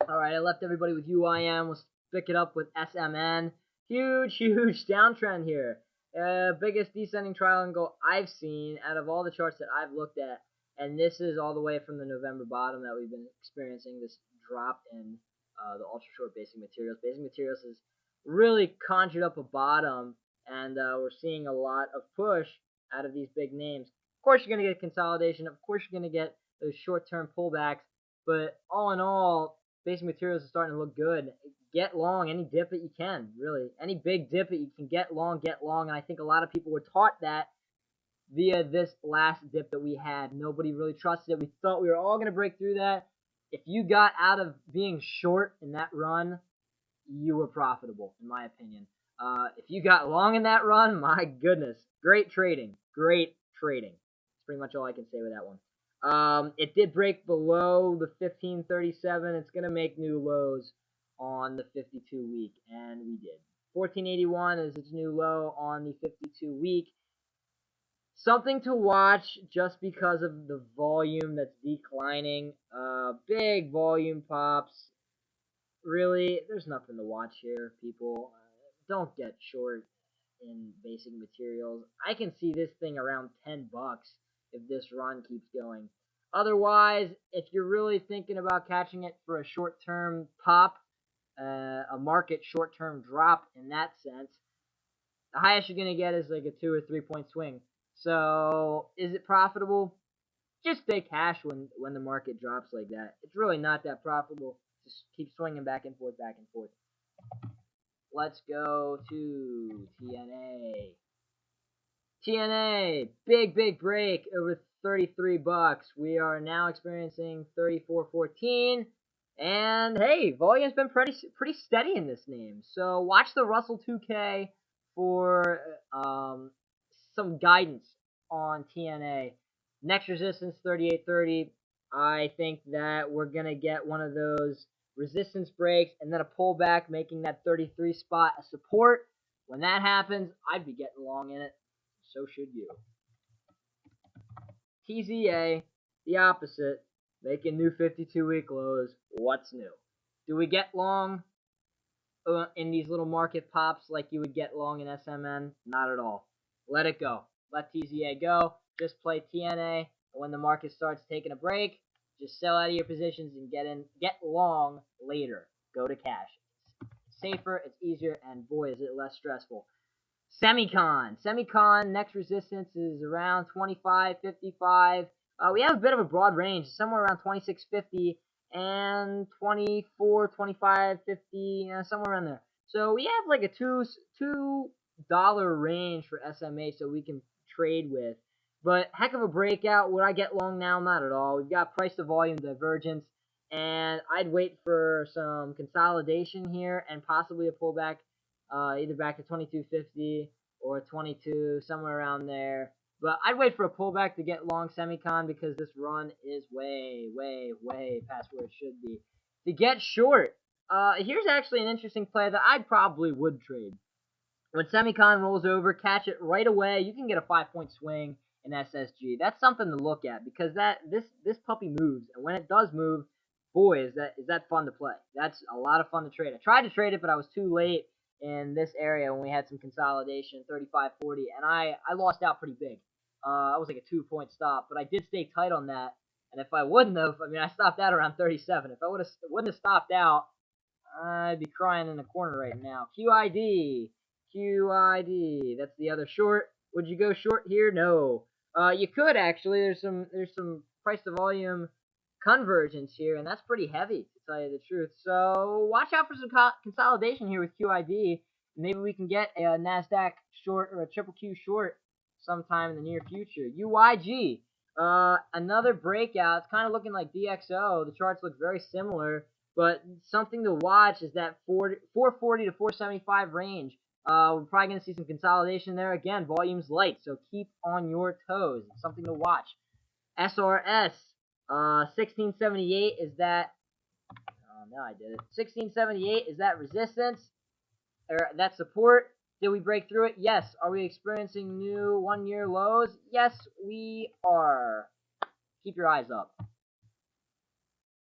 Alright, I left everybody with UIM. Let's pick it up with SMN. Huge downtrend here. Biggest descending triangle I've seen out of all the charts that I've looked at. And this is all the way from the November bottom that we've been experiencing this drop in the ultra short basic materials. Basic materials has really conjured up a bottom, and we're seeing a lot of push out of these big names. Of course, you're going to get consolidation. Of course, you're going to get those short-term pullbacks. But all in all, basic materials is starting to look good. Get long any dip that you can, really. Any big dip that you can get long, get long. And I think a lot of people were taught that via this last dip that we had. Nobody really trusted it. We thought we were all going to break through that. If you got out of being short in that run, you were profitable, in my opinion. If you got long in that run, my goodness, great trading. Great trading. That's pretty much all I can say with that one. It did break below the 1537. It's going to make new lows on the 52 week, and we did. 1481 is its new low on the 52 week. Something to watch just because of the volume that's declining. Big volume pops. Really, there's nothing to watch here, people. Don't get short in basic materials. I can see this thing around $10 if this run keeps going. Otherwise, if you're really thinking about catching it for a short-term pop, a market short-term drop in that sense, the highest you're going to get is like a 2 or 3 point swing. So, is it profitable? Just stay cash when the market drops like that. It's really not that profitable. Just keep swinging back and forth, back and forth. Let's go to TNA. TNA, big break over $33. We are now experiencing 34.14. And hey, volume's been pretty steady in this name. So watch the Russell 2K for some guidance on TNA. Next resistance 38.30. I think that we're gonna get one of those resistance breaks and then a pullback, making that 33 spot a support. When that happens, I'd be getting long in it. So should you. TZA, the opposite, making new 52-week lows. What's new? Do we get long in these little market pops like you would get long in SMN? Not at all. Let it go. Let TZA go. Just play TNA. When the market starts taking a break, just sell out of your positions and get long later. Go to cash. It's safer, it's easier, and boy, is it less stressful. Semicon, next resistance is around 25.55. We have a bit of a broad range, somewhere around 26.50 and 24, 25.50, somewhere around there. So we have like a $2 range for SMA, so we can trade with. But heck of a breakout. Would I get long now? Not at all. We've got price to volume divergence, and I'd wait for some consolidation here and possibly a pullback, either back to 22.50 or 22, somewhere around there. But I'd wait for a pullback to get long semicon because this run is way past where it should be. To get short, here's actually an interesting play that I probably would trade. When semicon rolls over, catch it right away. You can get a 5-point swing in SSG. That's something to look at because this puppy moves, and when it does move, boy, is that fun to play. That's a lot of fun to trade. I tried to trade it, but I was too late in this area when we had some consolidation, 35.40, and I lost out pretty big. I was like a 2-point stop, but I did stay tight on that. And if I wouldn't have, I stopped out around 37. If I wouldn't have stopped out, I'd be crying in the corner right now. QID. That's the other short. Would you go short here? No. You could actually. There's some price to volume convergence here, and that's pretty heavy to tell you the truth. So watch out for some consolidation here with QID. Maybe we can get a Nasdaq short or a triple Q short sometime in the near future. UYG. Another breakout. It's kind of looking like DXO. The charts look very similar, but something to watch is that 440 to 475 range. We're probably going to see some consolidation there. Again, volume's light, so keep on your toes. It's something to watch. SRS, 1678 is that. Oh, no, I did it. 1678 is that resistance or that support. Did we break through it? Yes. Are we experiencing new 1-year lows? Yes, we are. Keep your eyes up.